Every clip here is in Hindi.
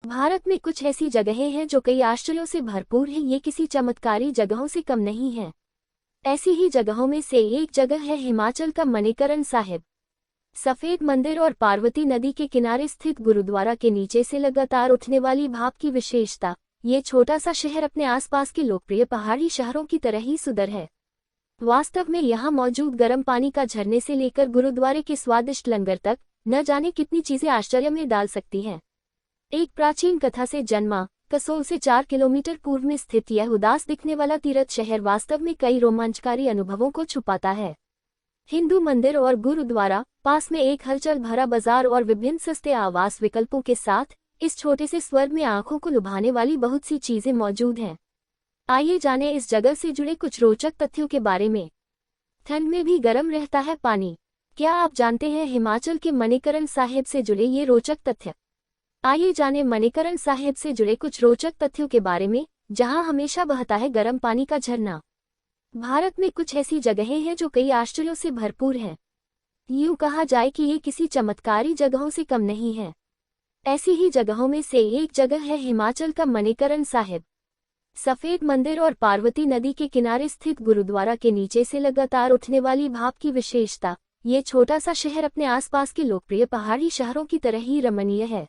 भारत में कुछ ऐसी जगहें हैं जो कई आश्चर्यों से भरपूर हैं। ये किसी चमत्कारी जगहों से कम नहीं है। ऐसी ही जगहों में से एक जगह है हिमाचल का मणिकरण साहिब। सफेद मंदिर और पार्वती नदी के किनारे स्थित गुरुद्वारा के नीचे से लगातार उठने वाली भाप की विशेषता। ये छोटा सा शहर अपने आसपास के लोकप्रिय पहाड़ी शहरों की तरह ही सुंदर है। वास्तव में यहाँ मौजूद गर्म पानी का झरने से लेकर गुरुद्वारे के स्वादिष्ट लंगर तक न जाने कितनी चीजें आश्चर्य में डाल सकती हैं। एक प्राचीन कथा से जन्मा, कसोल से 4 किलोमीटर पूर्व में स्थित यह उदास दिखने वाला तीर्थ शहर वास्तव में कई रोमांचकारी अनुभवों को छुपाता है। हिंदू मंदिर और गुरुद्वारा, पास में एक हलचल भरा बाजार और विभिन्न सस्ते आवास विकल्पों के साथ इस छोटे से स्वर्ग में आंखों को लुभाने वाली बहुत सी चीजें मौजूद हैं। आइए जानें इस जगह से जुड़े कुछ रोचक तथ्यों के बारे में। ठंड में भी गर्म रहता है पानी। क्या आप जानते हैं हिमाचल के मणिकरण साहिब से जुड़े ये रोचक तथ्य? आइए जानें मणिकरण साहिब से जुड़े कुछ रोचक तथ्यों के बारे में, जहां हमेशा बहता है गर्म पानी का झरना। भारत में कुछ ऐसी जगहें हैं जो कई आश्चर्यों से भरपूर हैं। यूं कहा जाए कि ये किसी चमत्कारी जगहों से कम नहीं है। ऐसी ही जगहों में से एक जगह है हिमाचल का मणिकरण साहिब। सफेद मंदिर और पार्वती नदी के किनारे स्थित गुरुद्वारा के नीचे से लगातार उठने वाली भाप की विशेषता। ये छोटा सा शहर अपने आसपास के लोकप्रिय पहाड़ी शहरों की तरह ही रमणीय है।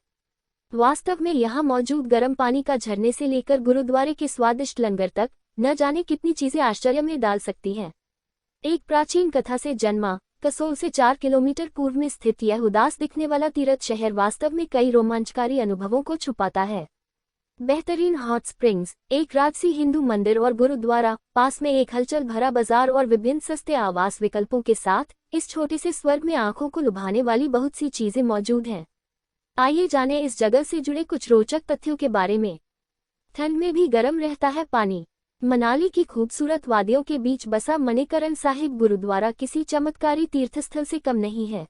वास्तव में यहाँ मौजूद गर्म पानी का झरने से लेकर गुरुद्वारे के स्वादिष्ट लंगर तक न जाने कितनी चीजें आश्चर्य में डाल सकती हैं। एक प्राचीन कथा से जन्मा, कसोल से 4 किलोमीटर पूर्व में स्थित यह उदास दिखने वाला तीर्थ शहर वास्तव में कई रोमांचकारी अनुभवों को छुपाता है। बेहतरीन हॉट स्प्रिंग्स, एक राजसी हिंदू मंदिर और गुरुद्वारा, पास में एक हलचल भरा बाजार और विभिन्न सस्ते आवास विकल्पों के साथ इस छोटे से स्वर्ग में आंखों को लुभाने वाली बहुत सी चीजें मौजूद हैं। आइए जानें इस जगह से जुड़े कुछ रोचक तथ्यों के बारे में। ठंड में भी गर्म रहता है पानी। मनाली की खूबसूरत वादियों के बीच बसा मणिकरण साहिब गुरुद्वारा किसी चमत्कारी तीर्थस्थल से कम नहीं है।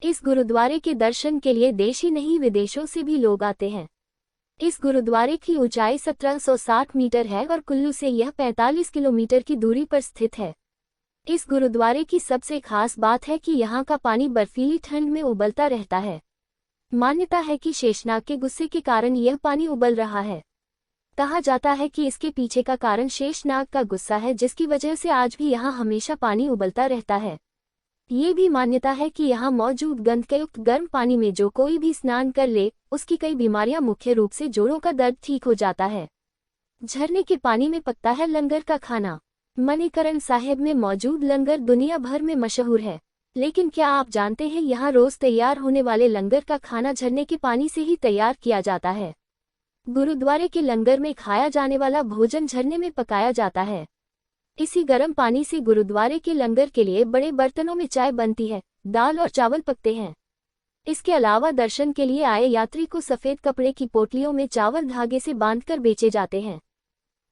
इस गुरुद्वारे के दर्शन के लिए देश ही नहीं विदेशों से भी लोग आते हैं। इस गुरुद्वारे की ऊंचाई 1760 मीटर है और कुल्लू से यह 45 किलोमीटर की दूरी पर स्थित है। इस गुरुद्वारे की सबसे खास बात है कि यहाँ का पानी बर्फीली ठंड में उबलता रहता है। मान्यता है कि शेषनाग के गुस्से के कारण यह पानी उबल रहा है। कहा जाता है कि इसके पीछे का कारण शेषनाग का गुस्सा है, जिसकी वजह से आज भी यहाँ हमेशा पानी उबलता रहता है। ये भी मान्यता है कि यहाँ मौजूद गंधकयुक्त गर्म पानी में जो कोई भी स्नान कर ले, उसकी कई बीमारियां, मुख्य रूप से जोड़ों का दर्द, ठीक हो जाता है। झरने के पानी में पकता है लंगर का खाना। मणिकरण साहिब में मौजूद लंगर दुनिया भर में मशहूर है, लेकिन क्या आप जानते हैं यहाँ रोज तैयार होने वाले लंगर का खाना झरने के पानी से ही तैयार किया जाता है। गुरुद्वारे के लंगर में खाया जाने वाला भोजन झरने में पकाया जाता है। इसी गर्म पानी से गुरुद्वारे के लंगर के लिए बड़े बर्तनों में चाय बनती है, दाल और चावल पकते हैं। इसके अलावा दर्शन के लिए आए यात्री को सफेद कपड़े की पोटलियों में चावल धागे से बांधकर बेचे जाते हैं।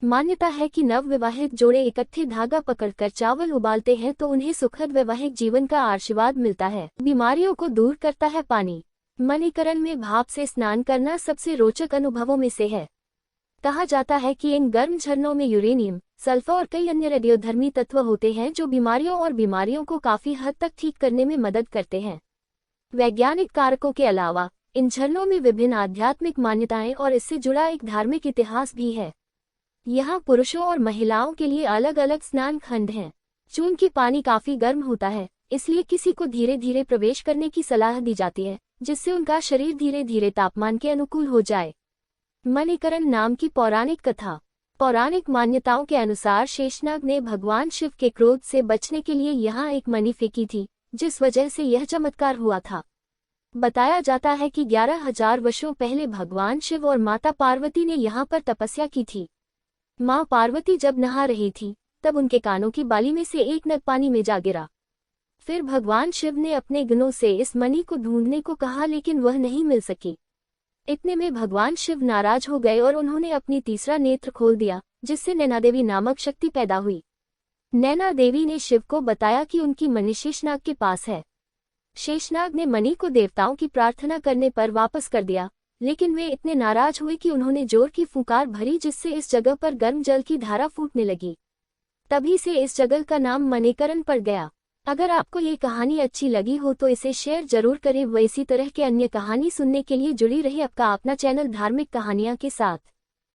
मान्यता है कि नवविवाहित जोड़े इकट्ठे धागा पकड़कर चावल उबालते हैं तो उन्हें सुखद वैवाहिक जीवन का आशीर्वाद मिलता है। बीमारियों को दूर करता है पानी। मणिकरण में भाप से स्नान करना सबसे रोचक अनुभवों में से है। कहा जाता है कि इन गर्म झरनों में यूरेनियम, सल्फर और कई अन्य रेडियोधर्मी तत्व होते हैं जो बीमारियों को काफी हद तक ठीक करने में मदद करते हैं। वैज्ञानिक कारकों के अलावा इन झरनों में विभिन्न आध्यात्मिक मान्यताएं और इससे जुड़ा एक धार्मिक इतिहास भी है। यहाँ पुरुषों और महिलाओं के लिए अलग अलग स्नान खंड हैं। चूंकि पानी काफी गर्म होता है, इसलिए किसी को धीरे धीरे प्रवेश करने की सलाह दी जाती है, जिससे उनका शरीर धीरे धीरे तापमान के अनुकूल हो जाए। मणिकरण नाम की पौराणिक कथा। पौराणिक मान्यताओं के अनुसार शेषनाग ने भगवान शिव के क्रोध से बचने के लिए यहाँ एक मणि फेंकी थी, जिस वजह से यह चमत्कार हुआ था। बताया जाता है कि 11,000 वर्षों पहले भगवान शिव और माता पार्वती ने यहाँ पर तपस्या की थी। माँ पार्वती जब नहा रही थी, तब उनके कानों की बाली में से एक नग पानी में जा गिरा। फिर भगवान शिव ने अपने गनों से इस मणि को ढूंढने को कहा, लेकिन वह नहीं मिल सकी। इतने में भगवान शिव नाराज हो गए और उन्होंने अपनी तीसरा नेत्र खोल दिया, जिससे नैना देवी नामक शक्ति पैदा हुई। नैना देवी ने शिव को बताया कि उनकी मणि शेषनाग के पास है। शेषनाग ने मणि को देवताओं की प्रार्थना करने पर वापस कर दिया, लेकिन वे इतने नाराज हुए कि उन्होंने जोर की फुकार भरी, जिससे इस जगह पर गर्म जल की धारा फूटने लगी। तभी से इस जगह का नाम मणिकरण पड़ गया। अगर आपको ये कहानी अच्छी लगी हो तो इसे शेयर जरूर करें व इसी तरह के अन्य कहानी सुनने के लिए जुड़ी रहे आपका अपना चैनल धार्मिक कहानियाँ के साथ।